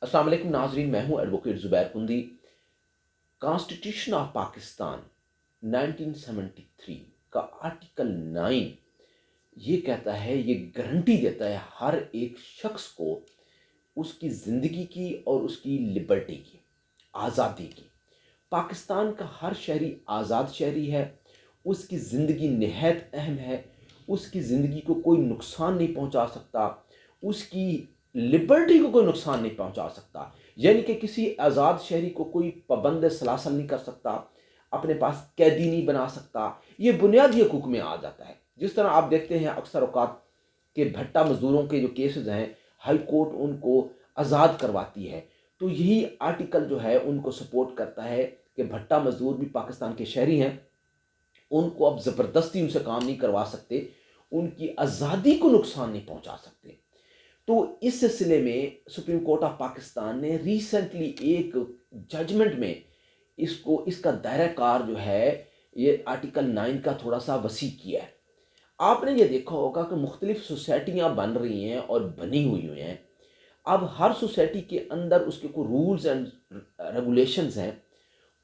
अस्सलाम वालेकुम नाजरीन, मैं हूं advocate Zubair Kundi. Constitution of Pakistan 1973 का आर्टिकल 9 ये कहता है, ये गारंटी देता है हर एक शख्स को उसकी ज़िंदगी की और उसकी लिबर्टी की, आज़ादी की। पाकिस्तान का हर शहरी आज़ाद शहरी है, उसकी ज़िंदगी निहायत अहम है, उसकी ज़िंदगी को कोई नुकसान नहीं पहुंचा सकता, उसकी लिबर्टी को कोई नुकसान नहीं पहुंचा सकता। यानी कि किसी आज़ाद शहरी को कोई पाबंद सलासल नहीं कर सकता, अपने पास कैदी नहीं बना सकता। ये बुनियादी हकूक़ में आ जाता है। जिस तरह आप देखते हैं अक्सर औक़ात के भट्टा मज़दूरों के जो केसेस हैं, हाई कोर्ट उनको आज़ाद करवाती है, तो यही आर्टिकल जो है उनको सपोर्ट करता है कि भट्टा मज़दूर भी पाकिस्तान के शहरी हैं, उनको अब ज़बरदस्ती उनसे काम नहीं करवा सकते, उनकी आज़ादी को नुकसान नहीं पहुंचा सकते। तो इस सिलसिले में सुप्रीम कोर्ट ऑफ पाकिस्तान ने रिसेंटली एक जजमेंट में इसका दायरा कार जो है ये आर्टिकल 9 का थोड़ा सा वसी किया है। आपने ये देखा होगा कि मुख्तलिफ सोसाइटियाँ बन रही हैं और बनी हुई हैं। अब हर सोसाइटी के अंदर उसके कोई रूल्स एंड रेगुलेशंस हैं।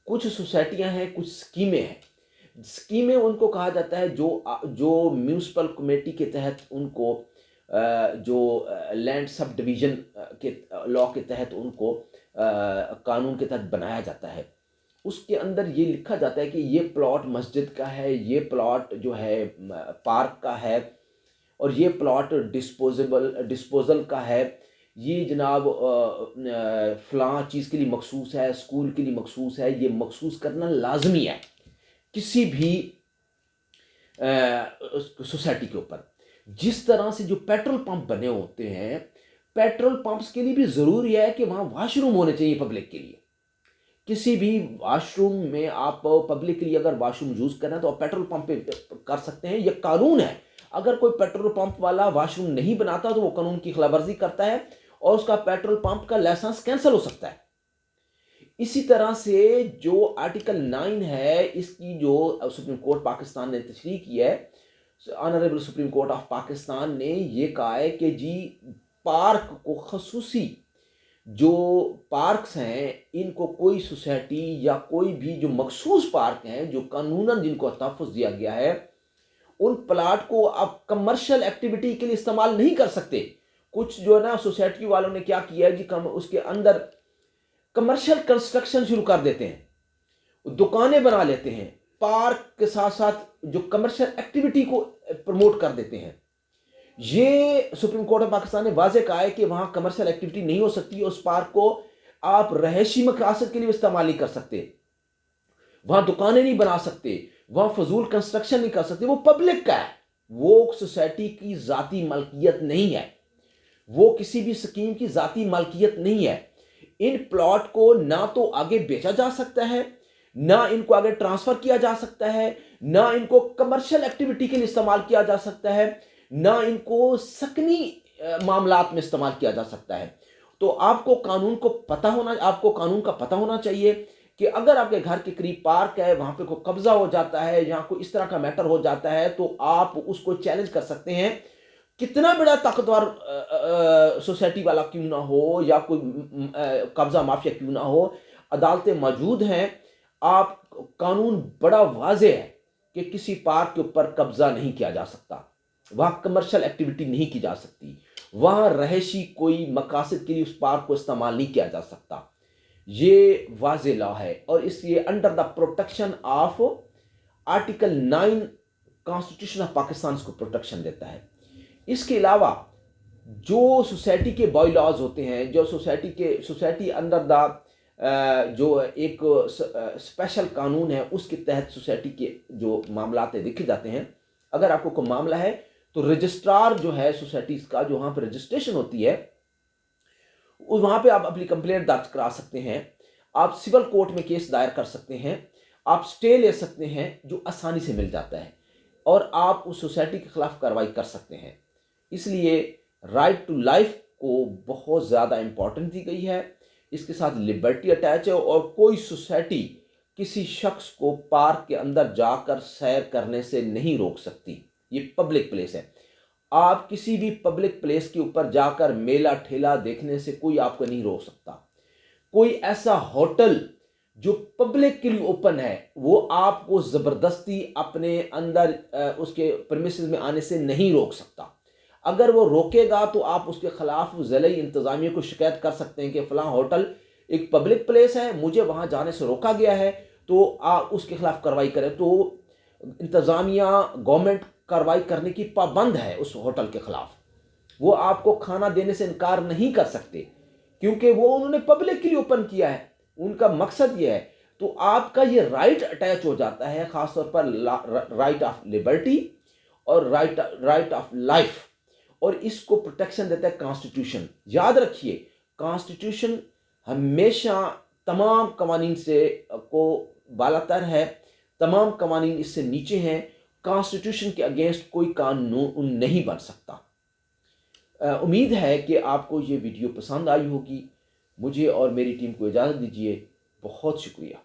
कुछ सोसाइटियाँ हैं, कुछ स्कीमें हैं। स्कीमें उनको कहा जाता है जो म्यूनसिपल कमेटी के तहत उनको जो लैंड सब डिवीज़न के लॉ के तहत उनको कानून के तहत बनाया जाता है। उसके अंदर ये लिखा जाता है कि ये प्लॉट मस्जिद का है, ये प्लॉट जो है पार्क का है, और ये प्लॉट डिस्पोजल का है, ये जनाब फ़लाँ चीज़ के लिए मखसूस है, स्कूल के लिए मखसूस है। ये मखसूस करना लाजमी है किसी भी सोसाइटी के ऊपर। जिस तरह से जो पेट्रोल पंप बने होते हैं, पेट्रोल पंप्स के लिए भी ज़रूरी है कि वहाँ वॉशरूम होने चाहिए पब्लिक के लिए। किसी भी वॉशरूम में आप पब्लिक के लिए अगर वॉशरूम यूज़ करना है तो आप पेट्रोल पंप पे कर सकते हैं, यह कानून है। अगर कोई पेट्रोल पंप वाला वॉशरूम नहीं बनाता तो वो कानून की खिलाफवर्जी करता है और उसका पेट्रोल पंप का लाइसेंस कैंसिल हो सकता है। इसी तरह से जो आर्टिकल 9 है, इसकी जो सुप्रीम कोर्ट पाकिस्तान ने तशरीह की है, honourable supreme court of Pakistan ने ये कहा है कि जी पार्क को खसूसी जो पार्क्स हैं, इनको कोई सोसाइटी या कोई भी जो मखसूस पार्क हैं जो कानूनन जिनको तहफ़्फ़ुज़ दिया गया है, उन प्लाट को आप कमर्शियल एक्टिविटी के लिए इस्तेमाल नहीं कर सकते। कुछ जो है ना सोसाइटी वालों ने क्या किया है जी, उसके अंदर कमर्शियल कंस्ट्रक्शन शुरू कर देते हैं, दुकानें बना लेते हैं, पार्क के साथ साथ जो कमर्शियल एक्टिविटी को प्रमोट कर देते हैं। ये सुप्रीम कोर्ट ऑफ पाकिस्तान ने वाज़ेह कहा है कि वहाँ कमर्शियल एक्टिविटी नहीं हो सकती, उस पार्क को आप रहायशी मकासद के लिए इस्तेमाल नहीं कर सकते, वहाँ दुकानें नहीं बना सकते, वहाँ फजूल कंस्ट्रक्शन नहीं कर सकते। वो पब्लिक का है, वो सोसाइटी की ज़ाती मलकियत नहीं है, वो किसी भी स्कीम की ज़ाती मलकियत नहीं है। इन प्लॉट को ना तो आगे बेचा जा सकता है, ना इनको आगे ट्रांसफ़र किया जा सकता है, ना इनको कमर्शियल एक्टिविटी के लिए इस्तेमाल किया जा सकता है, ना इनको सकनी मामलात में इस्तेमाल किया जा सकता है। तो आपको कानून का पता होना चाहिए कि अगर आपके घर के करीब पार्क है, वहाँ पे कोई कब्ज़ा हो जाता है, यहाँ कोई इस तरह का मैटर हो जाता है, तो आप उसको चैलेंज कर सकते हैं। कितना बड़ा ताकतवर सोसाइटी वाला क्यों ना हो या कोई कब्ज़ा माफिया क्यों ना हो, अदालतें मौजूद हैं। आप कानून बड़ा वाज़ेह है कि किसी पार्क के ऊपर कब्ज़ा नहीं किया जा सकता, वहाँ कमर्शियल एक्टिविटी नहीं की जा सकती, वहाँ रहायशी कोई मकासद के लिए उस पार्क को इस्तेमाल नहीं किया जा सकता। ये वाज़ेह लॉ है और इसलिए under the protection of article 9 constitution of Pakistan इसको प्रोटेक्शन देता है। इसके अलावा जो सोसाइटी के बाय लॉज होते हैं, जो सोसाइटी अंडर द जो एक स्पेशल कानून है, उसके तहत सोसाइटी के जो मामलात देखे जाते हैं। अगर आपको कोई मामला है तो रजिस्ट्रार जो है सोसाइटीज़ का, जो वहाँ पर रजिस्ट्रेशन होती है, वहाँ पे आप अपनी कंप्लेंट दर्ज करा सकते हैं, आप सिविल कोर्ट में केस दायर कर सकते हैं, आप स्टे ले सकते हैं जो आसानी से मिल जाता है, और आप उस सोसाइटी के खिलाफ कार्रवाई कर सकते हैं। इसलिए राइट टू लाइफ को बहुत ज़्यादा इम्पोर्टेंस दी गई है, इसके साथ लिबर्टी अटैच है, और कोई सोसाइटी किसी शख्स को पार्क के अंदर जाकर सैर करने से नहीं रोक सकती। ये पब्लिक प्लेस है। آپ کسی بھی پبلک پلیس کے اوپر جا کر میلہ ٹھیلا دیکھنے سے کوئی آپ کو نہیں روک سکتا. کوئی ایسا ہوٹل جو پبلک کے لیے اوپن ہے وہ آپ کو زبردستی اپنے اندر اس کے پرمیسز میں آنے سے نہیں روک سکتا. اگر وہ روکے گا تو آپ اس کے خلاف ضلعی انتظامیہ کو شکایت کر سکتے ہیں کہ فلاں ہوٹل ایک پبلک پلیس ہے، مجھے وہاں جانے سے روکا گیا ہے، تو آپ اس کے خلاف کارروائی کریں. تو انتظامیہ، گورنمنٹ کارروائی کرنے کی پابند ہے اس ہوٹل کے خلاف. وہ آپ کو کھانا دینے سے انکار نہیں کر سکتے کیونکہ وہ انہوں نے پبلک کے لیے اوپن کیا ہے، ان کا مقصد یہ ہے. تو آپ کا یہ رائٹ اٹیچ ہو جاتا ہے، خاص طور پر رائٹ آف لبرٹی اور رائٹ آف لائف، اور اس کو پروٹیکشن دیتا ہے کانسٹیٹیوشن. یاد رکھیے کانسٹیٹیوشن ہمیشہ تمام قوانین سے کو بالاتر ہے، تمام قوانین اس سے نیچے ہیں. کانسٹیٹیوشن کے اگینسٹ کوئی قانون نہیں بن سکتا. امید ہے کہ آپ کو یہ ویڈیو پسند آئی ہوگی. مجھے اور میری ٹیم کو اجازت دیجیے. بہت شکریہ.